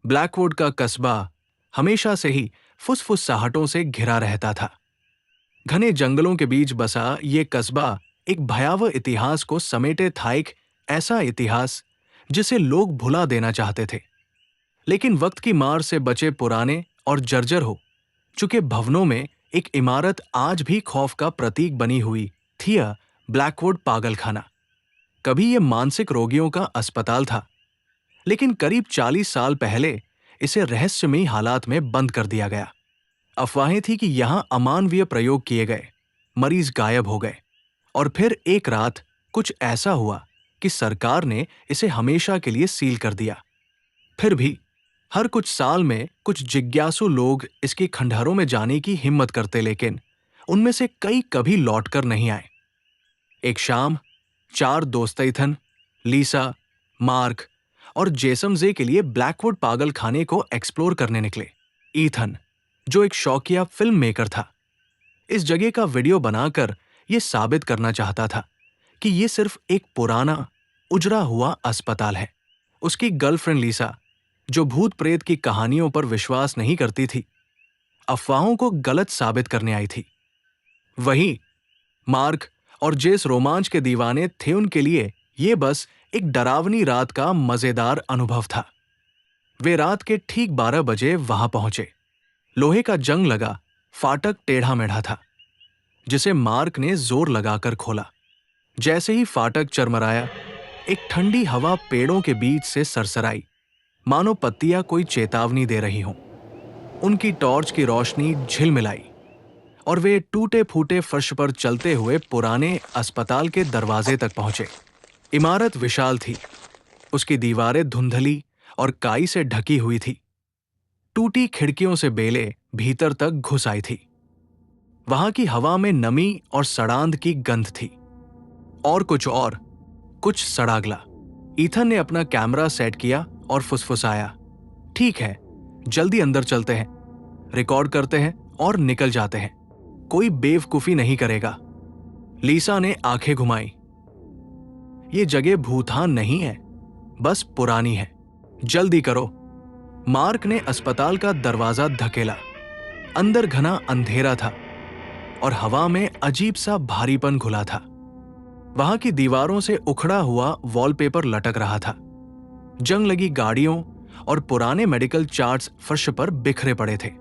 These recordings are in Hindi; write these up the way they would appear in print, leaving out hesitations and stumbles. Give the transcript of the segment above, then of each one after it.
ब्लैकवुड का कस्बा हमेशा से ही फुसफुसाहटों से घिरा रहता था। घने जंगलों के बीच बसा ये कस्बा एक भयावह इतिहास को समेटे था, एक ऐसा इतिहास जिसे लोग भुला देना चाहते थे। लेकिन वक्त की मार से बचे पुराने और जर्जर हो चुके भवनों में एक इमारत आज भी खौफ का प्रतीक बनी हुई थी, यह ब्लैकवुड पागलखाना। कभी यह मानसिक रोगियों का अस्पताल था, लेकिन करीब 40 साल पहले इसे रहस्यमयी हालात में बंद कर दिया गया। अफवाहें थी कि यहां अमानवीय प्रयोग किए गए, मरीज गायब हो गए, और फिर एक रात कुछ ऐसा हुआ कि सरकार ने इसे हमेशा के लिए सील कर दिया। फिर भी हर कुछ साल में कुछ जिज्ञासु लोग इसकी खंडहरों में जाने की हिम्मत करते, लेकिन उनमें से कई कभी लौटकर नहीं आए। एक शाम 4 दोस्त ईथन, लीसा, मार्क और जेसमजे के लिए ब्लैकवुड पागलखाने को एक्सप्लोर करने निकले। ईथन, जो एक शौकिया फिल्म मेकर था, इस जगह का वीडियो बनाकर यह साबित करना चाहता था कि यह सिर्फ एक पुराना उजड़ा हुआ अस्पताल है। उसकी गर्लफ्रेंड लीसा, जो भूत प्रेत की कहानियों पर विश्वास नहीं करती थी, अफवाहों को गलत साबित करने आई थी। वहीं मार्क और जेस रोमांच के दीवाने थे, उनके लिए यह बस एक डरावनी रात का मजेदार अनुभव था। वे रात के ठीक 12 बजे वहां पहुंचे। लोहे का जंग लगा फाटक टेढ़ा मेढ़ा था, जिसे मार्क ने जोर लगाकर खोला। जैसे ही फाटक चरमराया, एक ठंडी हवा पेड़ों के बीच से सरसराई, मानो पत्तियां कोई चेतावनी दे रही हों। उनकी टॉर्च की रोशनी झिलमिलाई और वे टूटे फूटे फर्श पर चलते हुए पुराने अस्पताल के दरवाजे तक पहुंचे। इमारत विशाल थी, उसकी दीवारें धुंधली और काई से ढकी हुई थी। टूटी खिड़कियों से बेलें भीतर तक घुस आई थी। वहां की हवा में नमी और सड़ांध की गंध थी, और कुछ सड़ागला। ईथन ने अपना कैमरा सेट किया और फुसफुसाया, ठीक है, जल्दी अंदर चलते हैं, रिकॉर्ड करते हैं और निकल जाते हैं। कोई बेवकूफी नहीं करेगा। लीसा ने आंखें घुमाई। ये जगह भूतान नहीं है, बस पुरानी है, जल्दी करो। मार्क ने अस्पताल का दरवाजा धकेला। अंदर घना अंधेरा था और हवा में अजीब सा भारीपन घुला था। वहां की दीवारों से उखड़ा हुआ वॉलपेपर लटक रहा था। जंग लगी गाड़ियों और पुराने मेडिकल चार्ट्स फर्श पर बिखरे पड़े थे।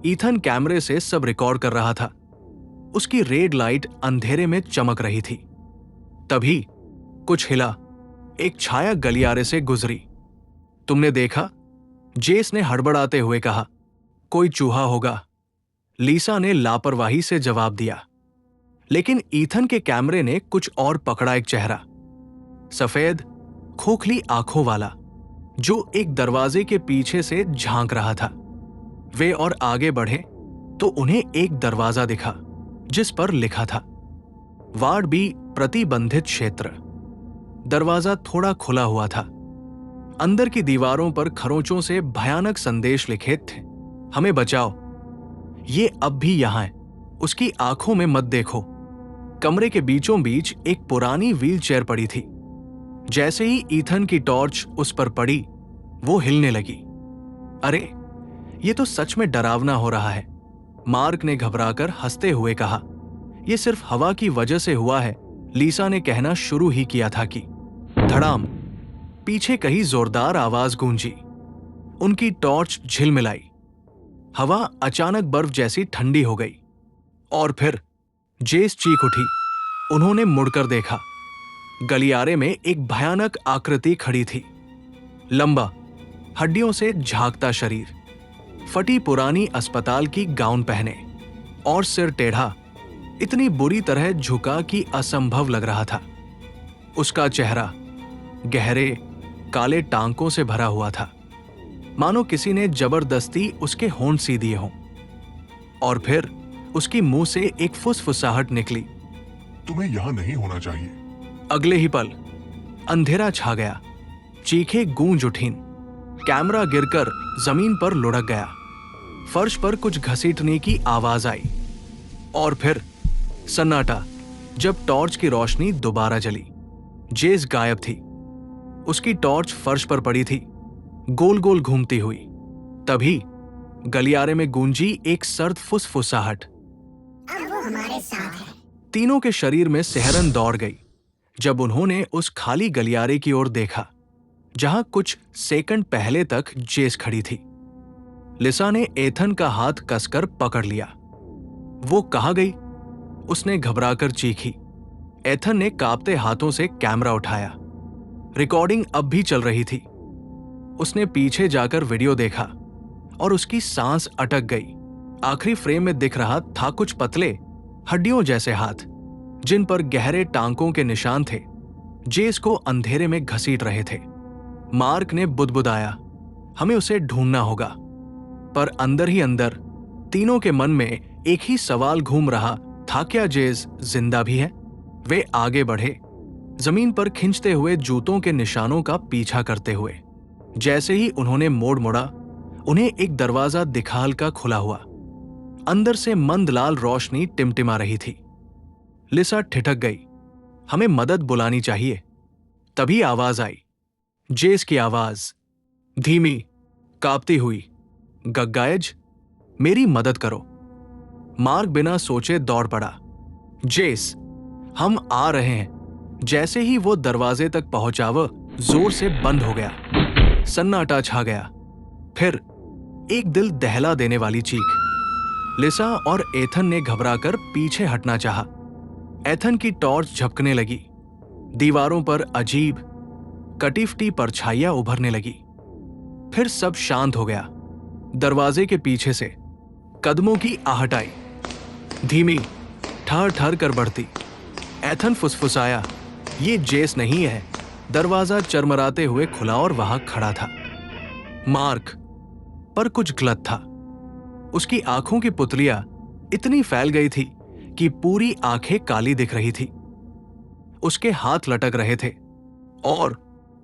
ईथन कैमरे से सब रिकॉर्ड कर रहा था। उसकी रेड लाइट अंधेरे में चमक रही थी। तभी कुछ हिला। एक छाया गलियारे से गुजरी। तुमने देखा? जेस ने हड़बड़ाते हुए कहा। कोई चूहा होगा, लीसा ने लापरवाही से जवाब दिया। लेकिन ईथन के कैमरे ने कुछ और पकड़ा। एक चेहरा, सफेद खोखली आंखों वाला, जो एक दरवाजे के पीछे से झांक रहा था। वे और आगे बढ़े तो उन्हें एक दरवाजा दिखा, जिस पर लिखा था वार्ड बी प्रतिबंधित क्षेत्र। दरवाजा थोड़ा खुला हुआ था। अंदर की दीवारों पर खरोंचों से भयानक संदेश लिखे थे, हमें बचाओ, ये अब भी यहां है, उसकी आंखों में मत देखो। कमरे के बीचों बीच एक पुरानी व्हीलचेयर पड़ी थी। जैसे ही ईथन की टॉर्च उस पर पड़ी, वो हिलने लगी। अरे, ये तो सच में डरावना हो रहा है, मार्क ने घबराकर हंसते हुए कहा। यह सिर्फ हवा की वजह से हुआ है, लीसा ने कहना शुरू ही किया था कि धड़ाम, पीछे कहीं जोरदार आवाज गूंजी। उनकी टॉर्च झिलमिलाई। हवा अचानक बर्फ जैसी ठंडी हो गई और फिर जेस चीख उठी। उन्होंने मुड़कर देखा। गलियारे में एक भयानक आकृति खड़ी थी। लंबा, हड्डियों से झांकता शरीर, फटी पुरानी अस्पताल की गाउन पहने और सिर टेढ़ा, इतनी बुरी तरह झुका कि असंभव लग रहा था। उसका चेहरा गहरे काले टांकों से भरा हुआ था, मानो किसी ने जबरदस्ती उसके होंठ सी दिए हों। और फिर उसकी मुंह से एक फुसफुसाहट निकली, तुम्हें यहां नहीं होना चाहिए। अगले ही पल अंधेरा छा गया। चीखें गूंज उठीं। कैमरा गिरकर जमीन पर लुढ़क गया। फर्श पर कुछ घसीटने की आवाज आई और फिर सन्नाटा, जब टॉर्च की रोशनी दोबारा जली। जेस गायब थी। उसकी टॉर्च फर्श पर पड़ी थी, गोल गोल घूमती हुई। तभी गलियारे में गूंजी एक सर्द फुसफुसाहट। अब वो हमारे साथ है। तीनों के शरीर में सिहरन दौड़ गई जब उन्होंने उस खाली गलियारे की ओर देखा जहां कुछ सेकंड पहले तक जेस खड़ी थी। लिसा ने एथन का हाथ कसकर पकड़ लिया। वो कहाँ गई? उसने घबराकर चीखी। एथन ने कांपते हाथों से कैमरा उठाया। रिकॉर्डिंग अब भी चल रही थी। उसने पीछे जाकर वीडियो देखा और उसकी सांस अटक गई। आखिरी फ्रेम में दिख रहा था कुछ पतले हड्डियों जैसे हाथ जिन पर गहरे टांकों के निशान थे, जेस को अंधेरे में घसीट रहे थे। मार्क ने बुदबुदाया, हमें उसे ढूंढना होगा। पर अंदर ही अंदर तीनों के मन में एक ही सवाल घूम रहा था, क्या जेस जिंदा भी है? वे आगे बढ़े, जमीन पर खिंचते हुए जूतों के निशानों का पीछा करते हुए। जैसे ही उन्होंने मोड़ मुड़ा, उन्हें एक दरवाजा दिखाल का खुला हुआ। अंदर से मंद लाल रोशनी टिमटिमा रही थी। लिसा ठिठक गई, हमें मदद बुलानी चाहिए। तभी आवाज आई, जेस की आवाज, धीमी, कांपती हुई, गग्गायज, मेरी मदद करो। मार्क बिना सोचे दौड़ पड़ा। जेस, हम आ रहे हैं। जैसे ही वो दरवाजे तक पहुंचा, वह जोर से बंद हो गया। सन्नाटा छा गया। फिर एक दिल दहला देने वाली चीख। लिसा और एथन ने घबराकर पीछे हटना चाहा। एथन की टॉर्च झपकने लगी। दीवारों पर अजीब कटीफटी परछाइयां उभरने लगी। फिर सब शांत हो गया। दरवाजे के पीछे से कदमों की आहट आई, धीमी, ठहर ठहर कर बढ़ती। एथन फुसफुसाया, ये जेस नहीं है। दरवाजा चरमराते हुए खुला और वहां खड़ा था मार्क। पर कुछ गलत था। उसकी आंखों की पुतलियां इतनी फैल गई थी कि पूरी आंखें काली दिख रही थी। उसके हाथ लटक रहे थे और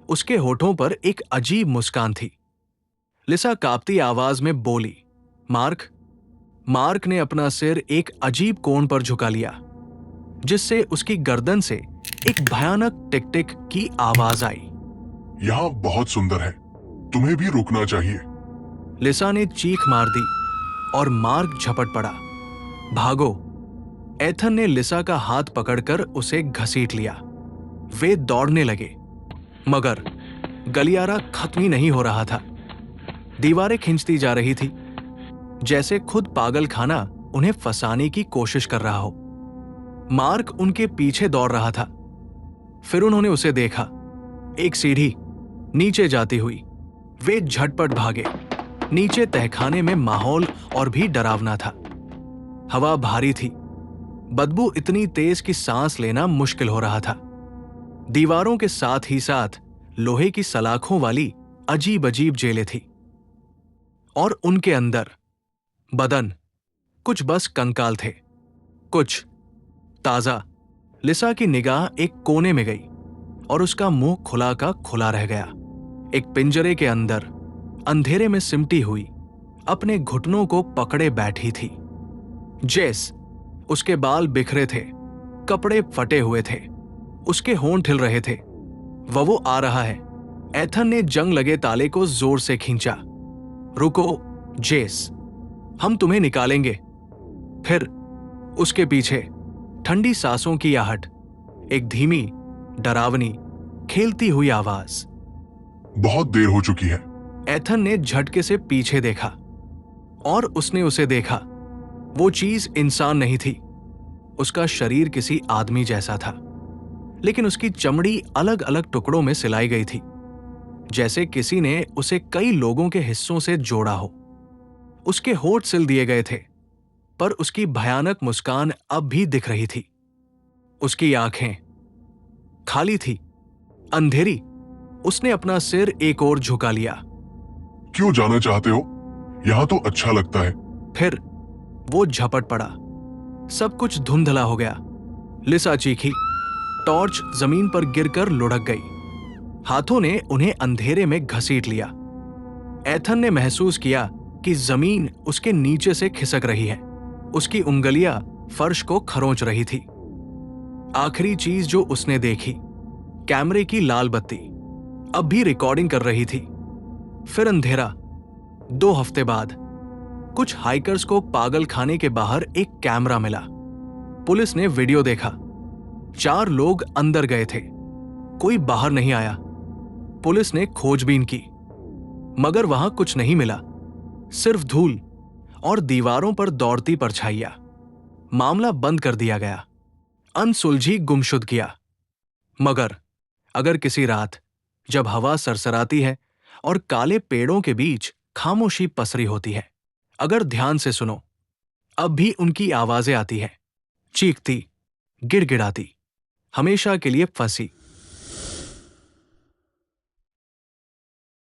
उसके होठों पर एक अजीब मुस्कान थी। लिसा कांपती आवाज में बोली, मार्क। मार्क ने अपना सिर एक अजीब कोण पर झुका लिया, जिससे उसकी गर्दन से एक भयानक टिक टिक की आवाज आई। यहाँ बहुत सुंदर है, तुम्हें भी रुकना चाहिए। लिसा ने चीख मार दी और मार्क झपट पड़ा। भागो! एथन ने लिसा का हाथ पकड़कर उसे घसीट लिया। वे दौड़ने लगे, मगर गलियारा खत्म ही नहीं हो रहा था। दीवारें खिंचती जा रही थी, जैसे खुद पागल खाना उन्हें फंसाने की कोशिश कर रहा हो। मार्क उनके पीछे दौड़ रहा था। फिर उन्होंने उसे देखा, एक सीढ़ी नीचे जाती हुई। वे झटपट भागे। नीचे तहखाने में माहौल और भी डरावना था। हवा भारी थी, बदबू इतनी तेज कि सांस लेना मुश्किल हो रहा था। दीवारों के साथ ही साथ लोहे की सलाखों वाली अजीब अजीब जेलें थी, और उनके अंदर बदन कुछ बस कंकाल थे, कुछ ताजा। लिसा की निगाह एक कोने में गई और उसका मुंह खुला का खुला रह गया। एक पिंजरे के अंदर अंधेरे में सिमटी हुई अपने घुटनों को पकड़े बैठी थी जेस। उसके बाल बिखरे थे, कपड़े फटे हुए थे, उसके होंठ हिल रहे थे। वो आ रहा है। एथन ने जंग लगे ताले को जोर से खींचा। रुको जेस, हम तुम्हें निकालेंगे। फिर उसके पीछे ठंडी सांसों की आहट, एक धीमी, डरावनी, खेलती हुई आवाज। बहुत देर हो चुकी है। एथन ने झटके से पीछे देखा और उसने उसे देखा। वो चीज इंसान नहीं थी। उसका शरीर किसी आदमी जैसा था, लेकिन उसकी चमड़ी अलग अलग टुकड़ों में सिलाई गई थी, जैसे किसी ने उसे कई लोगों के हिस्सों से जोड़ा हो। उसके होठ सिल दिए गए थे, पर उसकी भयानक मुस्कान अब भी दिख रही थी। उसकी आंखें खाली थी, अंधेरी। उसने अपना सिर एक ओर झुका लिया। क्यों जाना चाहते हो? यहाँ तो अच्छा लगता है। फिर वो झपट पड़ा। सब कुछ धुंधला हो गया। लिसा चीखी। टॉर्च जमीन पर गिरकर लुढ़क गई। हाथों ने उन्हें अंधेरे में घसीट लिया। एथन ने महसूस किया कि जमीन उसके नीचे से खिसक रही है। उसकी उंगलियां फर्श को खरोंच रही थी। आखिरी चीज जो उसने देखी, कैमरे की लाल बत्ती अब भी रिकॉर्डिंग कर रही थी। फिर अंधेरा। 2 हफ्ते बाद कुछ हाइकर्स को पागल खाने के बाहर एक कैमरा मिला। पुलिस ने वीडियो देखा। 4 लोग अंदर गए थे, कोई बाहर नहीं आया। पुलिस ने खोजबीन की, मगर वहां कुछ नहीं मिला, सिर्फ धूल और दीवारों पर दौड़ती परछाइयां। मामला बंद कर दिया गया, अनसुलझी गुमशुदगियां। मगर अगर किसी रात जब हवा सरसराती है और काले पेड़ों के बीच खामोशी पसरी होती है, अगर ध्यान से सुनो, अब भी उनकी आवाजें आती हैं, चीखती, गिड़गिड़ाती, हमेशा के लिए फंसी।